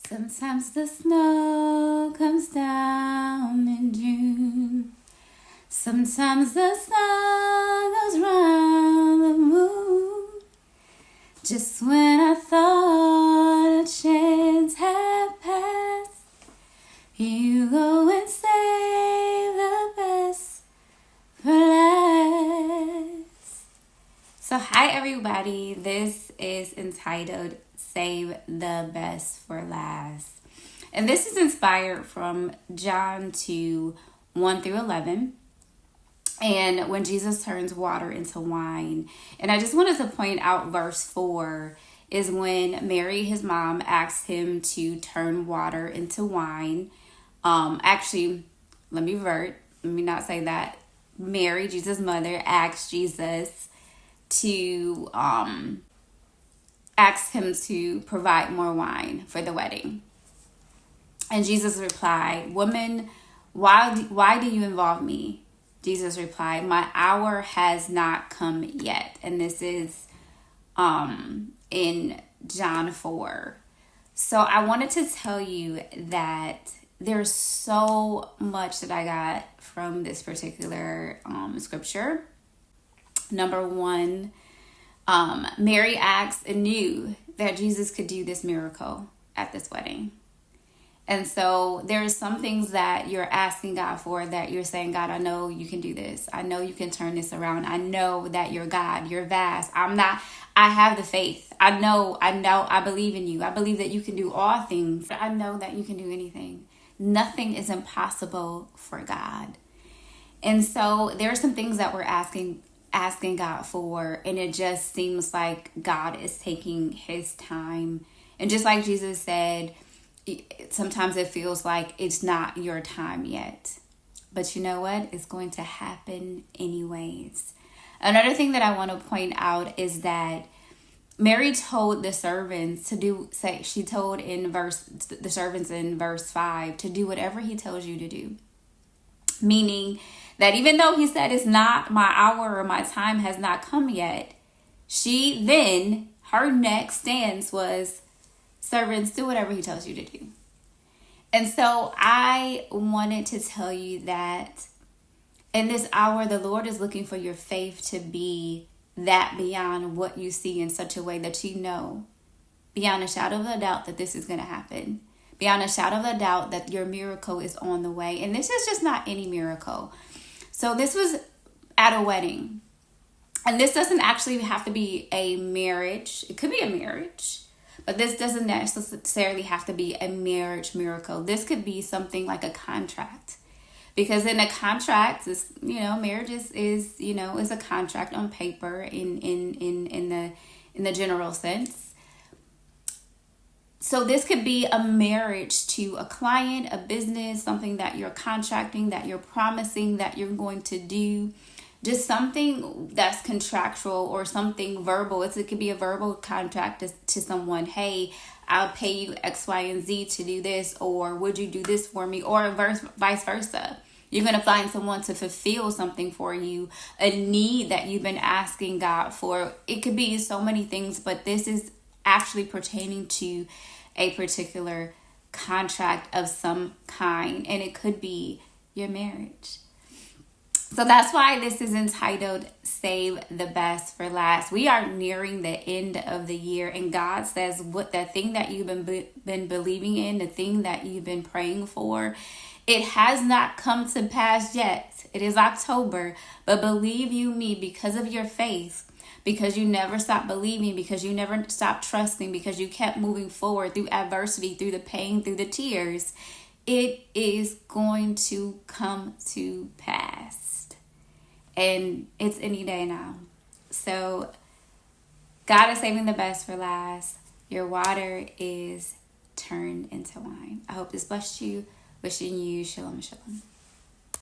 Sometimes the snow comes down in June. Sometimes the sun goes round the moon. Just when I thought a chance had passed, you go and save the best for last. So hi everybody, this is entitled Save the Best for Last. And this is inspired from John 2, 1 through 11. And when Jesus turns water into wine. And I just wanted to point out verse 4 is when Mary, his mom, asks him to turn water into wine. Actually, let me not say that. Mary, Jesus' mother, asked Jesus to ask him to provide more wine for the wedding. And Jesus replied, "Woman, why do you involve me?" Jesus replied, "My hour has not come yet." And this is in John 4. So I wanted to tell you that there's so much that I got from this particular scripture. Number one, Mary asked and knew that Jesus could do this miracle at this wedding. And so there's some things that you're asking God for that you're saying, God, I know you can do this. I know you can turn this around. I know that you're God. You're vast. I have the faith. I know, I believe in you. I believe that you can do all things. I know that you can do anything. Nothing is impossible for God. And so there are some things that we're asking God for, and it just seems like God is taking his time. And just like Jesus said, sometimes it feels like it's not your time yet. But you know what? It's going to happen anyways. Another thing that I want to point out is that Mary told the servants she told the servants in verse 5 to do whatever he tells you to do. Meaning that even though he said it's not my hour or my time has not come yet, her next stance was, servants, do whatever he tells you to do. And so I wanted to tell you that in this hour, the Lord is looking for your faith to be that beyond what you see in such a way that you know, beyond a shadow of a doubt, that this is going to happen. Beyond a shadow of a doubt that your miracle is on the way. And this is just not any miracle. So this was at a wedding. And this doesn't actually have to be a marriage. It could be a marriage. But this doesn't necessarily have to be a marriage miracle. This could be something like a contract. Because in a contract, marriage is a contract on paper in the general sense. So this could be a marriage to a client, a business, something that you're contracting, that you're promising that you're going to do. Just something that's contractual or something verbal. It could be a verbal contract to someone. Hey, I'll pay you X, Y, and Z to do this. Or would you do this for me? Or vice versa. You're going to find someone to fulfill something for you. A need that you've been asking God for. It could be so many things. But this is actually pertaining to a particular contract of some kind. And it could be your marriage. So that's why this is entitled Save the Best for Last. We are nearing the end of the year, and God says what that thing that you've been believing in, the thing that you've been praying for, it has not come to pass yet. It is October, but believe you me, because of your faith, because you never stopped believing, because you never stopped trusting, because you kept moving forward through adversity, through the pain, through the tears, it is going to come to pass. And it's any day now. So God is saving the best for last. Your water is turned into wine. I hope this blessed you. Wishing you shalom, shalom.